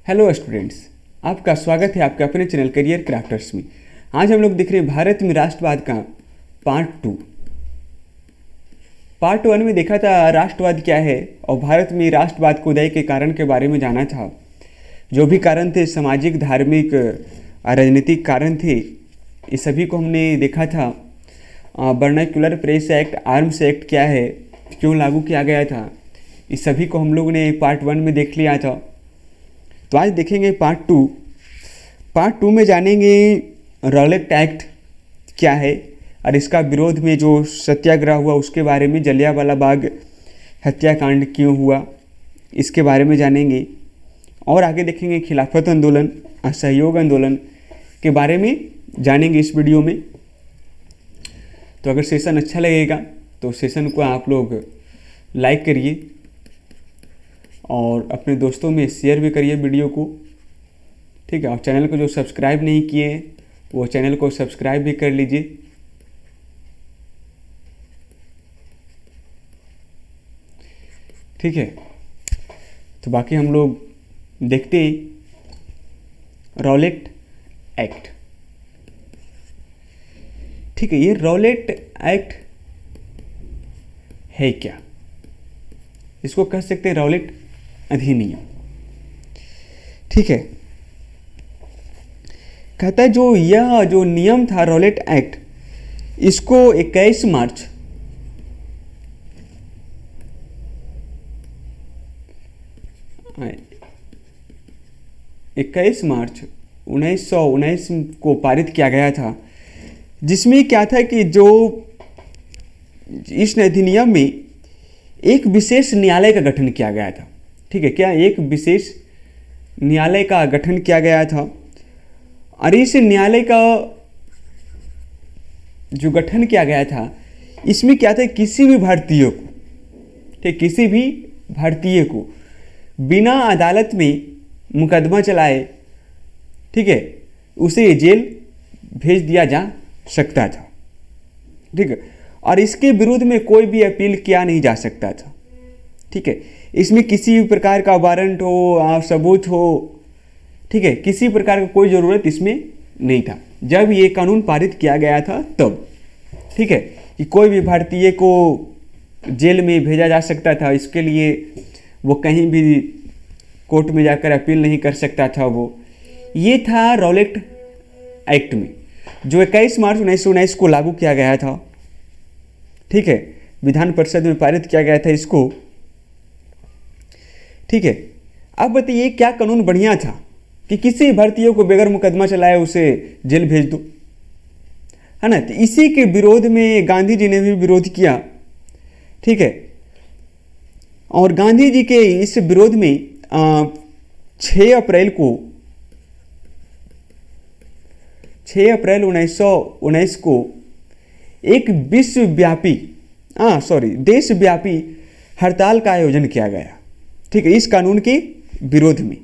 Hello students, आपका स्वागत है आपके अपने चैनल करियर क्राफ्टर्स में। आज हम लोग देख रहे हैं भारत में राष्ट्रवाद का पार्ट 2। पार्ट 1 में देखा था राष्ट्रवाद क्या है और भारत में राष्ट्रवाद को उदय के कारण के बारे में जाना था। जो भी कारण थे, सामाजिक, धार्मिक, राजनीतिक कारण थे, इस सभी को हमने देखा था। Vernacular press act, arms act क्या है, क्यों लागू किया गया था, इस सभी को हम लोग ने पार्ट 1 में देख लिया था। तो आज देखेंगे पार्ट 2। पार्ट 2 में जानेंगे रॉलेट एक्ट क्या है और इसका विरोध में जो सत्याग्रह हुआ उसके बारे में, जलियांवाला बाग हत्याकांड क्यों हुआ इसके बारे में जानेंगे। और आगे देखेंगे खिलाफत आंदोलन, असहयोग आंदोलन के बारे में जानेंगे इस वीडियो में। तो अगर सेशन अच्छा लगेगा तो सेशन को आप लोग लाइक करिए और अपने दोस्तों में शेयर भी करिए वीडियो को, ठीक है। और चैनल को जो सब्सक्राइब नहीं किए हैं वो चैनल को सब्सक्राइब भी कर लीजिए। ठीक है, तो बाकी हम लोग देखते हैं रॉलेट एक्ट। ठीक है, ये रॉलेट एक्ट है क्या? इसको कह सकते हैं रॉलेट अधिनियम। ठीक है, कहता है यह जो नियम था रॉलेट एक्ट, इसको 21 मार्च 1919 को पारित किया गया था। जिसमें क्या था कि जो इस अधिनियम में एक विशेष न्यायालय का गठन किया गया था। ठीक है, क्या एक विशेष न्यायालय का गठन किया गया था और इस न्यायालय का जो गठन किया गया था, इसमें क्या था, किसी भी भारतीय को, ठीक, किसी भी भारतीय को बिना अदालत में मुकदमा चलाए, ठीक है, उसे जेल भेज दिया जा सकता था। ठीक है, और इसके विरुद्ध में कोई भी अपील किया नहीं जा सकता था। ठीक है, इसमें किसी भी प्रकार का वारंट हो, सबूत हो, ठीक है, किसी प्रकार का कोई ज़रूरत इसमें नहीं था जब ये कानून पारित किया गया था तब। ठीक है, कि कोई भी भारतीय को जेल में भेजा जा सकता था, इसके लिए वो कहीं भी कोर्ट में जाकर अपील नहीं कर सकता था। वो ये था रॉलेट एक्ट में, जो 21 मार्च 1919 को लागू किया गया था। ठीक है, विधान परिषद में पारित किया गया था इसको। ठीक है, अब बताइए क्या कानून बढ़िया था कि किसी भारतीय को बगैर मुकदमा चलाए उसे जेल भेज दो, है ना। तो इसी के विरोध में गांधी जी ने भी विरोध किया। ठीक है, और गांधी जी के इस विरोध में 6 अप्रैल 1919 को एक देशव्यापी हड़ताल का आयोजन किया गया। ठीक है, इस कानून के विरोध में।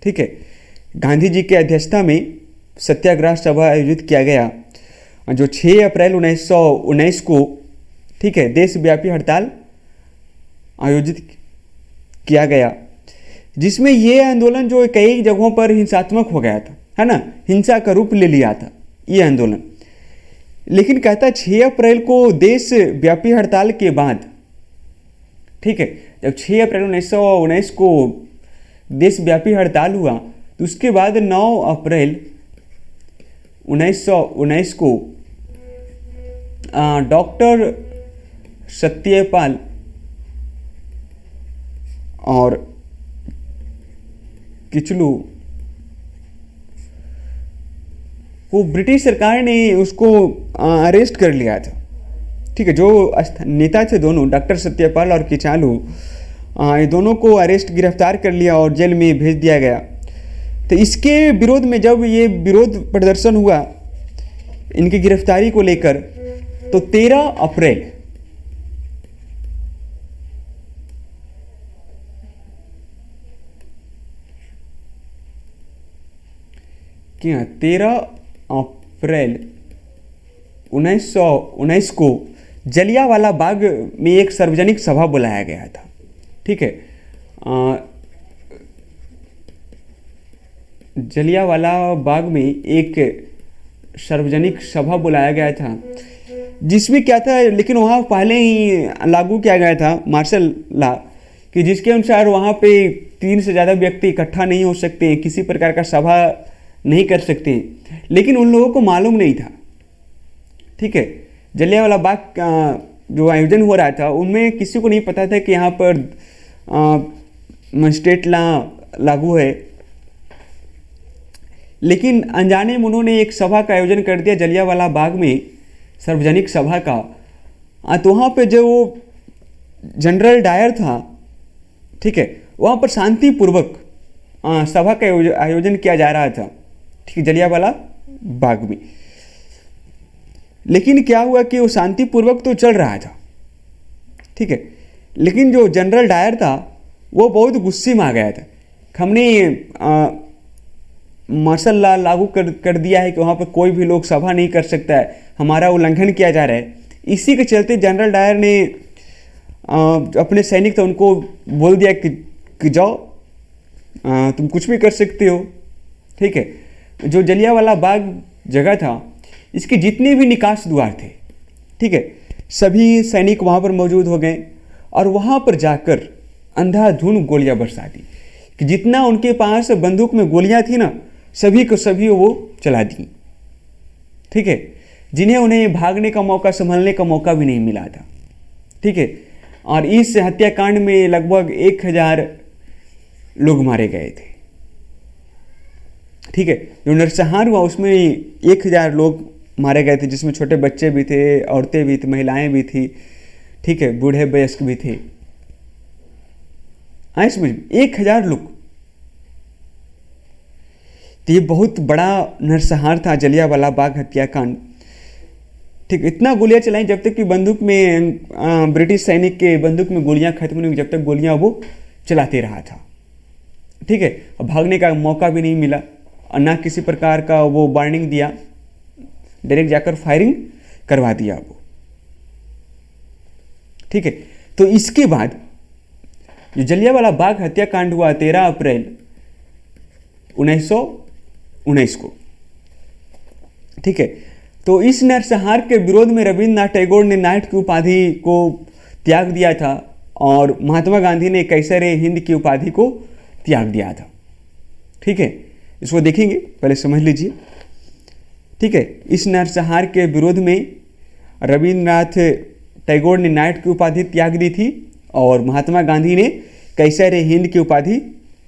ठीक है, गांधी जी की अध्यक्षता में सत्याग्रह सभा आयोजित किया गया जो 6 अप्रैल 1919 को, ठीक है, देशव्यापी हड़ताल आयोजित किया गया, जिसमें ये आंदोलन जो कई जगहों पर हिंसात्मक हो गया था, है ना, हिंसा का रूप ले लिया था ये आंदोलन। लेकिन कहता 6 अप्रैल को देशव्यापी हड़ताल के बाद, ठीक है, जब 6 अप्रैल 1919 को देशव्यापी हड़ताल हुआ तो उसके बाद 9 अप्रैल 1919 को डॉक्टर सत्यपाल और किचलू को ब्रिटिश सरकार ने उसको अरेस्ट कर लिया था। ठीक है, जो नेता थे दोनों, डॉक्टर सत्यपाल और किचालू, ये दोनों को गिरफ्तार कर लिया और जेल में भेज दिया गया। तो इसके विरोध में जब ये विरोध प्रदर्शन हुआ इनकी गिरफ्तारी को लेकर, तो 13 अप्रैल क्या 13 अप्रैल 1919 को जलियांवाला बाग में एक सार्वजनिक सभा बुलाया गया था। ठीक है, जलियांवाला बाग में एक सार्वजनिक सभा बुलाया गया था, जिसमें क्या था, लेकिन वहाँ पहले ही लागू किया गया था मार्शल लॉ, कि जिसके अनुसार वहाँ पे 3 से ज़्यादा व्यक्ति इकट्ठा नहीं हो सकते, किसी प्रकार का सभा नहीं कर सकते। लेकिन उन लोगों को मालूम नहीं था, ठीक है, जलियांवाला बाग का जो आयोजन हो रहा था उनमें किसी को नहीं पता था कि यहाँ पर मजिस्ट्रेट लॉ लागू है। लेकिन अनजाने में उन्होंने एक सभा का आयोजन कर दिया जलियांवाला बाग में, सार्वजनिक सभा का। तो वहाँ पे जो जनरल डायर था, ठीक है, वहाँ पर शांतिपूर्वक सभा का आयोजन किया जा रहा था, ठीक है, जलियांवाला बाग में। लेकिन क्या हुआ कि वो शांतिपूर्वक तो चल रहा था, ठीक है, लेकिन जो जनरल डायर था वो बहुत गुस्से में आ गया था। हमने मार्शल लॉ लागू कर दिया है कि वहाँ पर कोई भी लोग सभा नहीं कर सकता है, हमारा उल्लंघन किया जा रहा है। इसी के चलते जनरल डायर ने अपने सैनिक थे उनको बोल दिया कि जाओ, तुम कुछ भी कर सकते हो, ठीक है। जो जलियांवाला बाग जगह था, इसके जितने भी निकास द्वार थे, ठीक है, सभी सैनिक वहाँ पर मौजूद हो गए और वहाँ पर जाकर अंधाधुंध गोलियां बरसा दी, कि जितना उनके पास बंदूक में गोलियां थी ना, सभी को सभी वो चला दी, ठीक है, जिन्हें उन्हें भागने का मौका, संभलने का मौका भी नहीं मिला था, ठीक है। और इस हत्याकांड में लगभग 1000 लोग मारे गए थे, ठीक है। जो नरसंहार हुआ उसमें 1000 लोग मारे गए थे, जिसमें छोटे बच्चे भी थे, औरतें भी थी, महिलाएं भी थी, ठीक है, बूढ़े वयस्क भी थे। आए समझ में, 1000 लोग। तो ये बहुत बड़ा नरसंहार था जलियांवाला बाग हत्याकांड, ठीक। इतना गोलियां चलाई जब तक कि बंदूक में ब्रिटिश सैनिक के बंदूक में गोलियां खत्म नहीं हुई, जब तक गोलियां वो चलाते रहा था, ठीक है। अब भागने का मौका भी नहीं मिला और ना किसी प्रकार का वो वार्निंग दिया, डायरेक्ट जाकर फायरिंग करवा दिया वो, ठीक है। तो इसके बाद जो जलियांवाला बाग हत्याकांड हुआ 13 अप्रैल 1919 को, ठीक है। तो इस नरसंहार के विरोध में रविन्द्रनाथ टैगोर ने नाइट की उपाधि को त्याग दिया था और महात्मा गांधी ने कैसर हिंद की उपाधि को त्याग दिया था, ठीक है। इसको देखेंगे, पहले समझ लीजिए, ठीक है। इस नरसंहार के विरोध में रविन्द्रनाथ टैगोर ने नाइट की उपाधि त्याग दी थी और महात्मा गांधी ने कैसर हिंद की उपाधि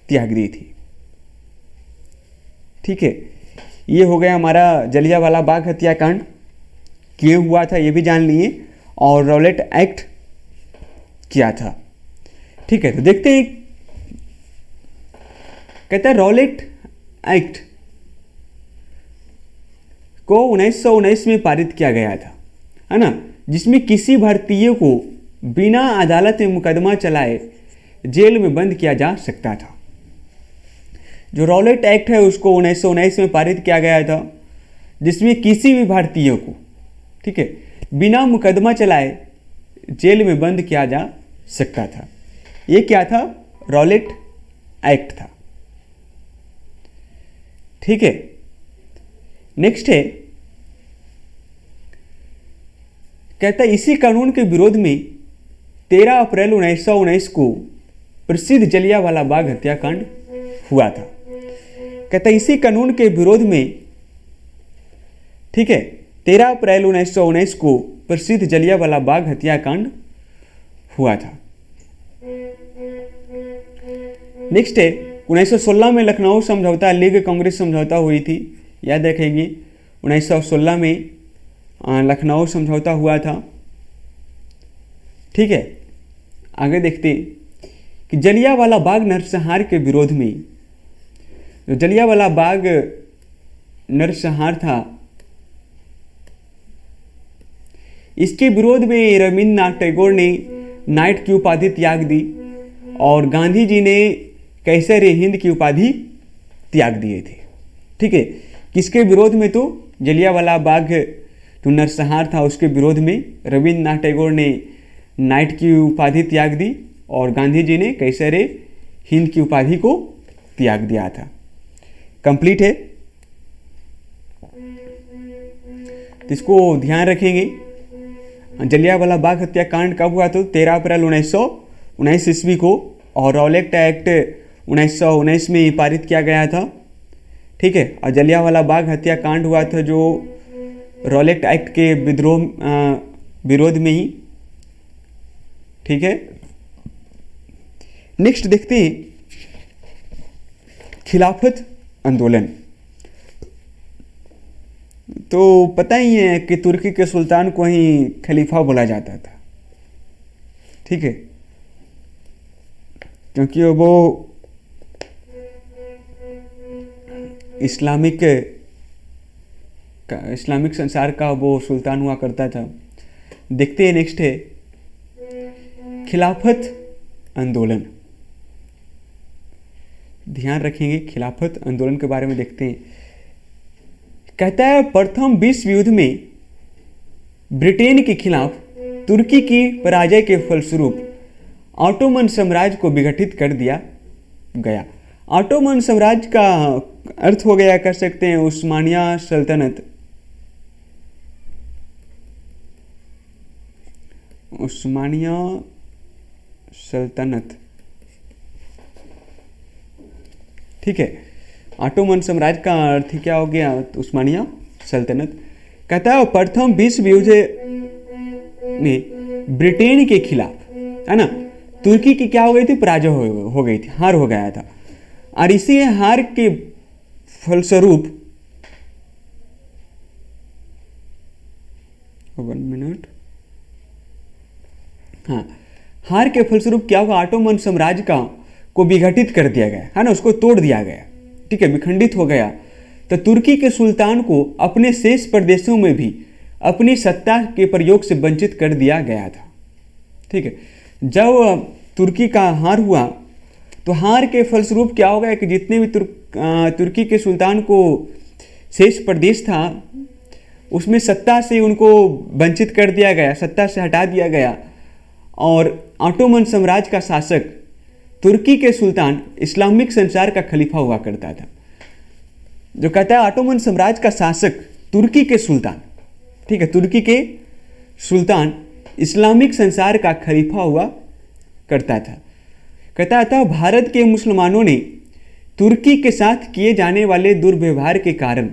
त्याग दी थी, ठीक है। ये हो गया हमारा जलियांवाला बाग हत्याकांड क्यों हुआ था ये भी जान लिए, और रॉलेट एक्ट किया था, ठीक है। तो देखते हैं, कहता है रॉलेट एक्ट को 1919 में पारित किया गया था, है ना, जिसमें किसी भारतीय को बिना अदालत में मुकदमा चलाए जेल में बंद किया जा सकता था। जो रॉलेट एक्ट है उसको 1919 में पारित किया गया था, जिसमें किसी भी भारतीय को, ठीक है, बिना मुकदमा चलाए जेल में बंद किया जा सकता था। ये क्या था? रॉलेट एक्ट था, ठीक है। नेक्स्ट है, कहता है इसी कानून के विरोध में 13 अप्रैल 1919 को प्रसिद्ध जलियांवाला बाग हत्याकांड हुआ था। कहता है इसी कानून के विरोध में, ठीक है, 13 अप्रैल 1919 को प्रसिद्ध जलियांवाला बाग हत्याकांड हुआ था। नेक्स्ट है, 1916 में लखनऊ समझौता, लीग कांग्रेस समझौता हुई थी, याद रखेंगे। 1916 में लखनऊ समझौता हुआ था, ठीक है। आगे देखते हैं कि जलियांवाला बाग नरसंहार के विरोध में, जो जलियांवाला बाग नरसंहार था, इसके विरोध में रविन्द्रनाथ टैगोर ने नाइट की उपाधि त्याग दी और गांधी जी ने कैसर हिंद की उपाधि त्याग दिए थे, ठीक है। किसके विरोध में? तो जलियांवाला बाग जो नरसंहार था उसके विरोध में रविन्द्रनाथ टैगोर ने नाइट की उपाधि त्याग दी और गांधी जी ने कैसर हिंद की उपाधि को त्याग दिया था। कंप्लीट है, तो इसको ध्यान रखेंगे। जलियांवाला बाग हत्याकांड कब हुआ? तो 13 अप्रैल 1919 ईस्वी को, और रॉलेट एक्ट 1919 में पारित किया गया था। ठीक है, और जलियांवाला बाग हत्याकांड हुआ था जो रॉलेट एक्ट के विरोध में ही। ठीक है, नेक्स्ट देखते हैं खिलाफत आंदोलन। तो पता ही है कि तुर्की के सुल्तान को ही खलीफा बोला जाता था। ठीक है, क्योंकि वो इस्लामिक संसार का वो सुल्तान हुआ करता था। देखते हैं नेक्स्ट है खिलाफत आंदोलन। ध्यान रखेंगे, खिलाफत आंदोलन के बारे में देखते हैं। कहता है प्रथम विश्व युद्ध में ब्रिटेन के खिलाफ तुर्की की पराजय के फलस्वरूप ऑटोमन साम्राज्य को विघटित कर दिया गया। ऑटोमन साम्राज्य का अर्थ हो गया, कर सकते हैं, उस्मानिया सल्तनत। उस्मानिया सल्तनत, ठीक है। ऑटोमन साम्राज्य का अर्थ क्या हो गया? उस्मानिया सल्तनत। कहता है प्रथम विश्व युद्ध में ब्रिटेन के खिलाफ, है ना, तुर्की की क्या हो गई थी? पराजय हो गई थी, हार हो गया था। और इसी हार के फलस्वरूप, 1 मिनट, हाँ, हार के फलस्वरूप क्या हुआ? ऑटोमन साम्राज्य को विघटित कर दिया गया, है ना, उसको तोड़ दिया गया। ठीक है, विखंडित हो गया। तो तुर्की के सुल्तान को अपने शेष प्रदेशों में भी अपनी सत्ता के प्रयोग से वंचित कर दिया गया था। ठीक है, जब तुर्की का हार हुआ तो हार के फलस्वरूप क्या हो गया कि जितने भी तुर्की के सुल्तान को शेष प्रदेश था उसमें सत्ता से उनको वंचित कर दिया गया, सत्ता से हटा दिया गया। और ऑटोमन साम्राज्य का शासक तुर्की के सुल्तान इस्लामिक संसार का खलीफा हुआ करता था। जो कहता है ऑटोमन साम्राज्य का शासक तुर्की के सुल्तान, ठीक है, तुर्की के सुल्तान इस्लामिक संसार का खलीफा हुआ करता था। कहता था भारत के मुसलमानों ने तुर्की के साथ किए जाने वाले दुर्व्यवहार के कारण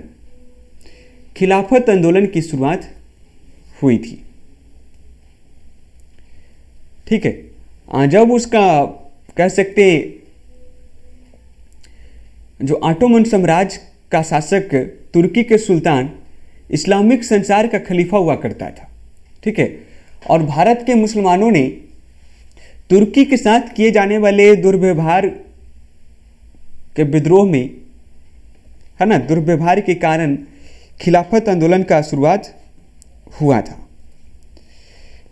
खिलाफत आंदोलन की शुरुआत हुई थी। ठीक है, जब उसका कह सकते जो ऑटोमन साम्राज्य का शासक तुर्की के सुल्तान इस्लामिक संसार का खलीफा हुआ करता था। ठीक है, और भारत के मुसलमानों ने तुर्की के साथ किए जाने वाले दुर्व्यवहार के विद्रोह में, है ना, दुर्व्यवहार के कारण खिलाफत आंदोलन का शुरुआत हुआ था।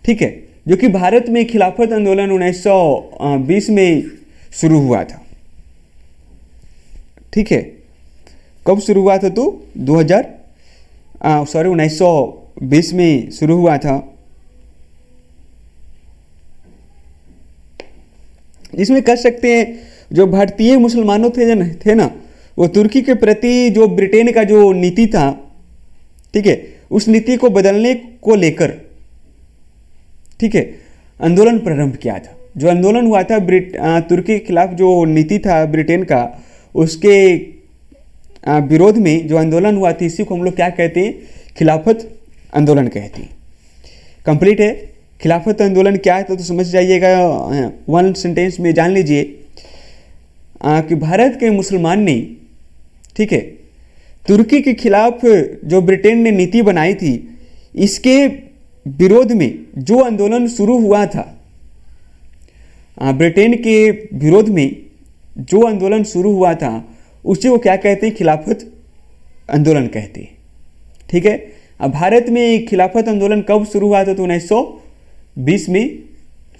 ठीक है, जो कि भारत में खिलाफत आंदोलन 1920 में शुरू हुआ था। ठीक है, कब शुरू हुआ था? तो 1920 में शुरू हुआ था। इसमें कह सकते हैं जो भारतीय मुसलमानों थे ना, वो तुर्की के प्रति जो ब्रिटेन का जो नीति था, ठीक है, उस नीति को बदलने को लेकर, ठीक है, आंदोलन प्रारंभ किया था। जो आंदोलन हुआ था तुर्की के खिलाफ जो नीति था ब्रिटेन का, उसके विरोध में जो आंदोलन हुआ था, इसी को हम लोग क्या कहते हैं? खिलाफत आंदोलन कहते हैं। कंप्लीट है। खिलाफत आंदोलन क्या है तो समझ जाइएगा, 1 सेंटेंस में जान लीजिए कि भारत के मुसलमान ने, ठीक है, तुर्की के खिलाफ जो ब्रिटेन ने नीति बनाई थी, इसके विरोध में जो आंदोलन शुरू हुआ था, ब्रिटेन के विरोध में जो आंदोलन शुरू हुआ था, उसे वो क्या कहते हैं? खिलाफत आंदोलन कहते हैं। ठीक है, अब भारत में खिलाफत आंदोलन कब शुरू हुआ था? तो 1920 में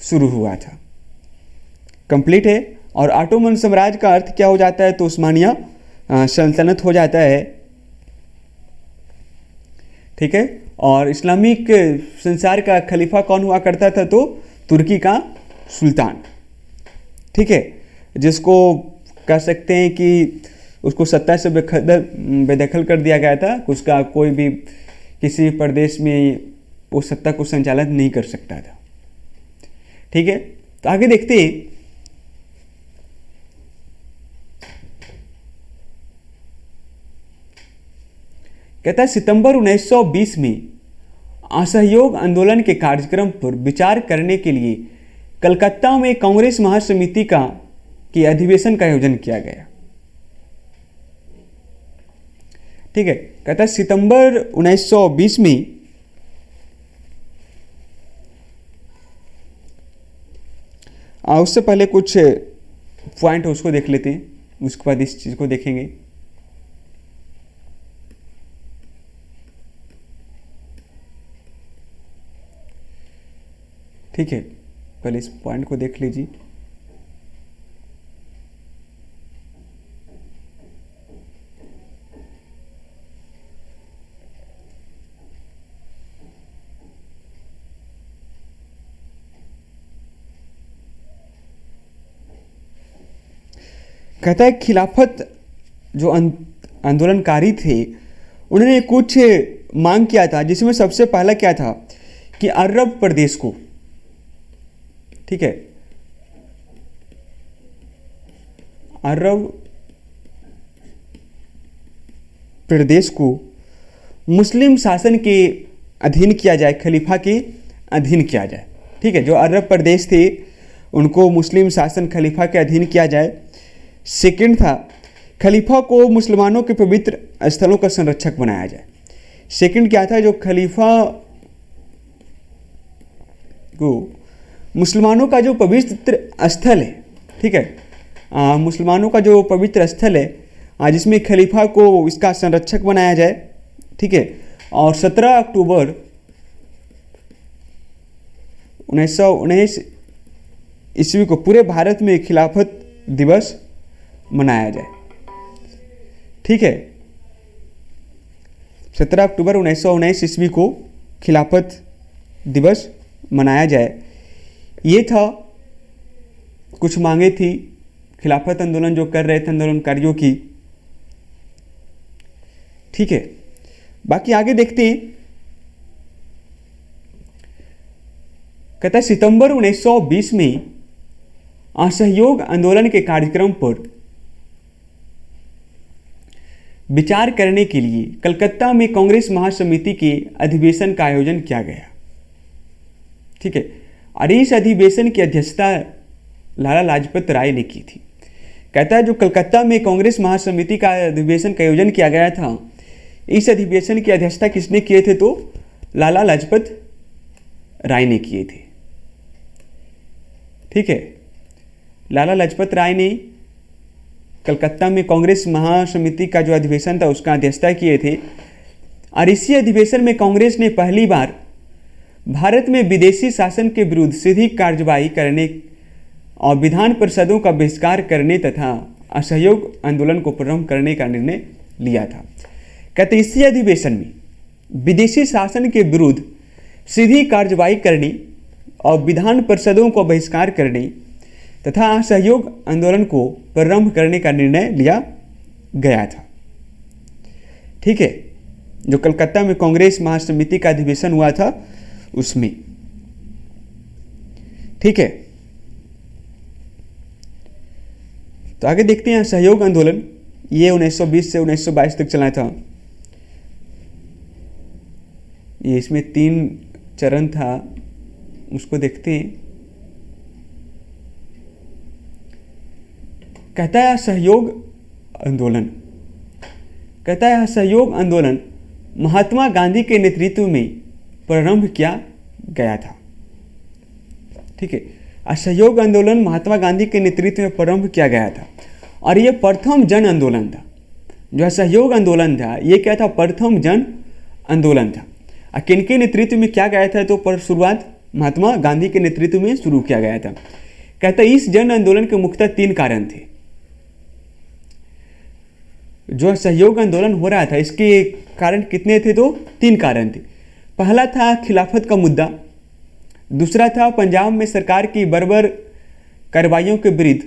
शुरू हुआ था। कंप्लीट है। और ऑटोमन साम्राज्य का अर्थ क्या हो जाता है? तो उस्मानिया सल्तनत हो जाता है। ठीक है, और इस्लामिक संसार का खलीफा कौन हुआ करता था? तो तुर्की का सुल्तान। ठीक है, जिसको कह सकते हैं कि उसको सत्ता से बेदखल कर दिया गया था। उसका कोई भी किसी प्रदेश में वो सत्ता को संचालित नहीं कर सकता था। ठीक है, तो आगे देखते हैं। कहता है सितंबर 1920 में असहयोग आंदोलन के कार्यक्रम पर विचार करने के लिए कलकत्ता में कांग्रेस महासमिति के अधिवेशन का आयोजन किया गया। ठीक है, कहता है सितंबर 1920 में उससे पहले कुछ पॉइंट उसको देख लेते हैं, उसके बाद इस चीज को देखेंगे। ठीक है, पहले इस पॉइंट को देख लीजिए। कहता है खिलाफत जो आंदोलनकारी थे उन्होंने कुछ मांग किया था, जिसमें सबसे पहला क्या था कि अरब प्रदेश को, ठीक है, अरब प्रदेश को मुस्लिम शासन के अधीन किया जाए, खलीफा के अधीन किया जाए। ठीक है, जो अरब प्रदेश थे उनको मुस्लिम शासन खलीफा के अधीन किया जाए। सेकंड था खलीफा को मुसलमानों के पवित्र स्थलों का संरक्षक बनाया जाए। सेकंड क्या था, जो खलीफा को मुसलमानों का जो पवित्र स्थल है, ठीक है, मुसलमानों का जो पवित्र स्थल है जिसमें खलीफा को इसका संरक्षक बनाया जाए। ठीक है, और 17 अक्टूबर 1919 ईस्वी को पूरे भारत में खिलाफत दिवस मनाया जाए। ठीक है, 17 अक्टूबर 1919 ईस्वी को खिलाफत दिवस मनाया जाए। ये था, कुछ मांगे थी खिलाफत आंदोलन जो कर रहे थे आंदोलनकारियों की। ठीक है, बाकी आगे देखते हैं। कहता है सितंबर 1920 में असहयोग आंदोलन के कार्यक्रम पर विचार करने के लिए कलकत्ता में कांग्रेस महासमिति के अधिवेशन का आयोजन किया गया। ठीक है, और इस अधिवेशन की अध्यक्षता लाला लाजपत राय ने की थी। कहता है जो कलकत्ता में कांग्रेस महासमिति का अधिवेशन का आयोजन किया गया था, इस अधिवेशन की अध्यक्षता किसने किए थे, तो लाला लाजपत राय ने किए थे। ठीक है, लाला लाजपत राय ने कलकत्ता में कांग्रेस महासमिति का जो अधिवेशन था उसका अध्यक्षता किए थे। और इसी अधिवेशन में कांग्रेस ने पहली बार भारत में विदेशी शासन के विरुद्ध सीधी कार्रवाई करने और विधान परिषदों का बहिष्कार करने तथा असहयोग आंदोलन को प्रारंभ करने का निर्णय लिया था। कहते इसी अधिवेशन में विदेशी शासन के विरुद्ध सीधी कार्रवाई करने और विधान परिषदों को बहिष्कार करने तथा असहयोग आंदोलन को प्रारंभ करने का निर्णय लिया गया था। ठीक है, जो कलकत्ता में कांग्रेस महासमिति का अधिवेशन हुआ था उसमें। ठीक है, तो आगे देखते हैं असहयोग आंदोलन। ये 1920 से 1922 तक चला था। ये इसमें 3 चरण था, उसको देखते हैं। कहता है असहयोग आंदोलन, कहता है असहयोग आंदोलन महात्मा गांधी के नेतृत्व में प्रारंभ किया गया था। ठीक है, असहयोग आंदोलन महात्मा गांधी के नेतृत्व में प्रारंभ किया गया था और यह प्रथम जन आंदोलन था। जो असहयोग आंदोलन था ये क्या था, प्रथम जन आंदोलन था। और किनके नेतृत्व में किया गया था, तो पर शुरुआत महात्मा गांधी के नेतृत्व में शुरू किया गया था। कहता है इस जन आंदोलन के मुख्यतः 3 कारण थे। जो असहयोग आंदोलन हो रहा था इसके कारण कितने थे, तो 3 कारण थे। पहला था खिलाफत का मुद्दा, दूसरा था पंजाब में सरकार की बर्बर कार्रवाइयों के विरुद्ध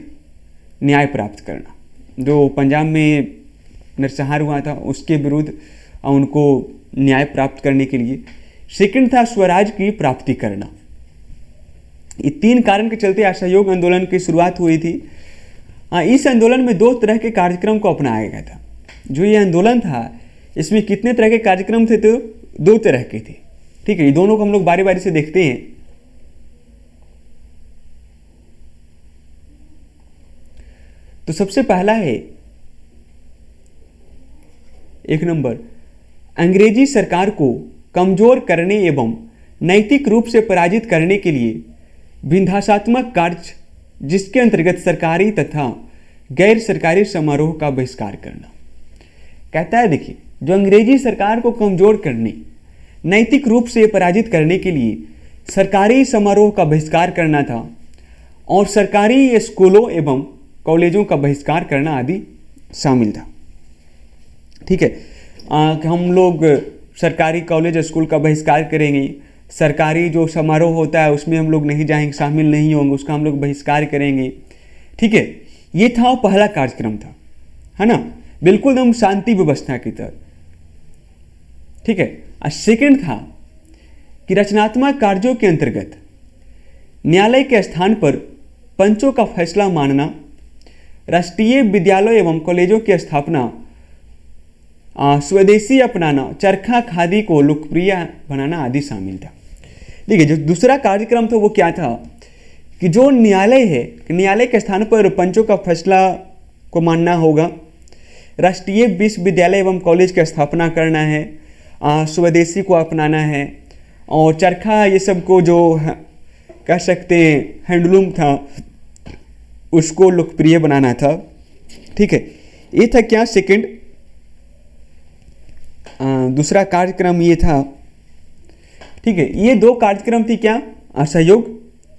न्याय प्राप्त करना। जो पंजाब में नरसंहार हुआ था, उसके विरुद्ध उनको न्याय प्राप्त करने के लिए। सेकंड था स्वराज की प्राप्ति करना। ये 3 कारण के चलते असहयोग आंदोलन की शुरुआत हुई थी। इस आंदोलन में 2 तरह के कार्यक्रम को अपनाया गया था। जो ये आंदोलन था इसमें कितने तरह के कार्यक्रम थे? तो 2 तरह के थे। ठीक है, ये दोनों को हम लोग बारी बारी से देखते हैं। तो सबसे पहला है 1 नंबर, अंग्रेजी सरकार को कमजोर करने एवं नैतिक रूप से पराजित करने के लिए विध्वंसात्मक कार्य, जिसके अंतर्गत सरकारी तथा गैर सरकारी समारोह का बहिष्कार करना। कहता है देखिए, जो अंग्रेजी सरकार को कमजोर करने, नैतिक रूप से पराजित करने के लिए सरकारी समारोह का बहिष्कार करना था और सरकारी स्कूलों एवं कॉलेजों का बहिष्कार करना आदि शामिल था। ठीक है, हम लोग सरकारी कॉलेज स्कूल का बहिष्कार करेंगे, सरकारी जो समारोह होता है उसमें हम लोग नहीं जाएंगे, शामिल नहीं होंगे, उसका हम लोग बहिष्कार करेंगे। ठीक है, ये था पहला कार्यक्रम था, है ना, बिल्कुल एकदम शांति व्यवस्था की तरह। ठीक है, और सेकंड था कि रचनात्मक कार्यों के अंतर्गत न्यायालय के स्थान पर पंचों का फैसला मानना, राष्ट्रीय विद्यालयों एवं कॉलेजों की स्थापना, स्वदेशी अपनाना, चरखा खादी को लोकप्रिय बनाना आदि शामिल था। देखिए, जो दूसरा कार्यक्रम था वो क्या था कि जो न्यायालय है, न्यायालय के स्थान पर पंचों का फैसला को मानना होगा, राष्ट्रीय विश्वविद्यालय एवं कॉलेज की स्थापना करना है, स्वदेशी को अपनाना है और चरखा ये सब को जो कह सकते हैं हैंडलूम था उसको लोकप्रिय बनाना था। ठीक है, ये था क्या सेकंड। दूसरा कार्यक्रम ये था। ठीक है, ये 2 कार्यक्रम थी क्या, असहयोग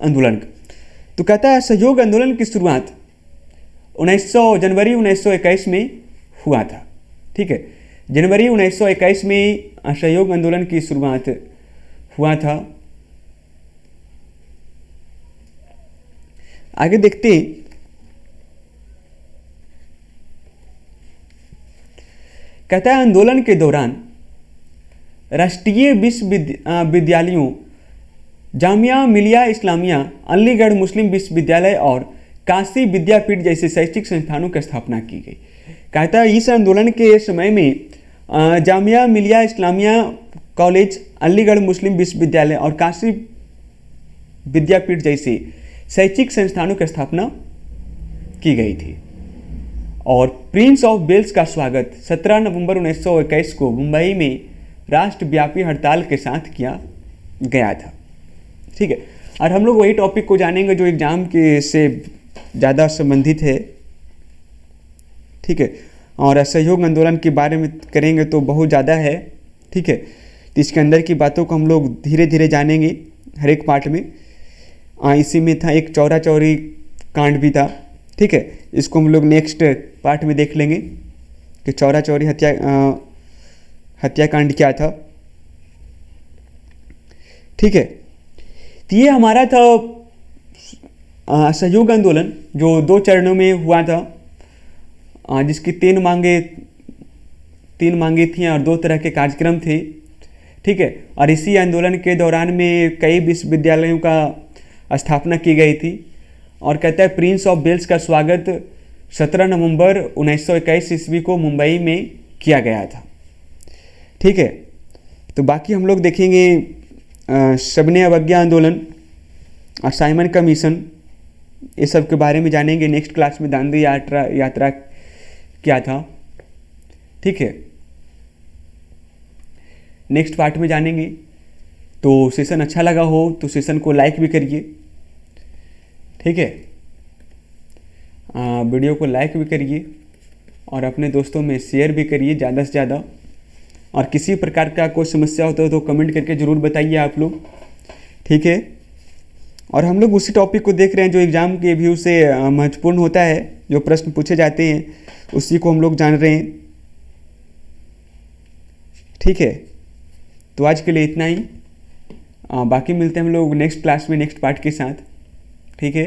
आंदोलन का। तो कहता है असहयोग आंदोलन की शुरुआत जनवरी 1921 में हुआ था। ठीक है, जनवरी 1921 में असहयोग आंदोलन की शुरुआत हुआ था। आगे देखते हैं। कहता है आंदोलन के दौरान राष्ट्रीय विश्वविद्यालयों, जामिया मिलिया इस्लामिया, अलीगढ़ मुस्लिम विश्वविद्यालय और काशी विद्यापीठ जैसे शैक्षिक संस्थानों की स्थापना की गई। कहता है इस आंदोलन के समय में जामिया मिलिया इस्लामिया कॉलेज, अलीगढ़ मुस्लिम विश्वविद्यालय और काशी विद्यापीठ जैसे शैक्षिक संस्थानों की स्थापना की गई थी और प्रिंस ऑफ वेल्स का स्वागत 17 नवंबर 1921 को मुंबई में राष्ट्रव्यापी हड़ताल के साथ किया गया था। ठीक है, और हम लोग वही टॉपिक को जानेंगे जो एग्जाम के से ज़्यादा संबंधित है। ठीक है, और असहयोग आंदोलन के बारे में करेंगे तो बहुत ज़्यादा है। ठीक है, तो इसके अंदर की बातों को हम लोग धीरे धीरे जानेंगे हर एक पार्ट में। इसी में था एक चौरा चौरी कांड भी था। ठीक है, इसको हम लोग नेक्स्ट पार्ट में देख लेंगे कि चौरा चौरी हत्याकांड क्या था। ठीक है, तो ये हमारा था असहयोग आंदोलन जो 2 चरणों में हुआ था, जिसकी 3 मांगे थी और 2 तरह के कार्यक्रम थे। ठीक है, और इसी आंदोलन के दौरान में कई विश्वविद्यालयों का स्थापना की गई थी और कहता है प्रिंस ऑफ वेल्स का स्वागत 17 नवंबर 1921 ईस्वी को मुंबई में किया गया था। ठीक है, तो बाकी हम लोग देखेंगे सविनय अवज्ञा आंदोलन और साइमन कमीशन, ये सब के बारे में जानेंगे नेक्स्ट क्लास में। दांडी यात्रा क्या था। ठीक है, नेक्स्ट पार्ट में जानेंगे। तो सेशन अच्छा लगा हो तो सेशन को लाइक भी करिए। ठीक है, वीडियो को लाइक भी करिए और अपने दोस्तों में शेयर भी करिए ज़्यादा से ज़्यादा। और किसी प्रकार का कोई समस्या होता है तो कमेंट करके ज़रूर बताइए आप लोग। ठीक है, और हम लोग उसी टॉपिक को देख रहे हैं जो एग्ज़ाम के व्यू से महत्वपूर्ण होता है, जो प्रश्न पूछे जाते हैं उसी को हम लोग जान रहे हैं। ठीक है, तो आज के लिए इतना ही। बाकी मिलते हैं हम लोग नेक्स्ट क्लास में नेक्स्ट पार्ट के साथ। ठीक है।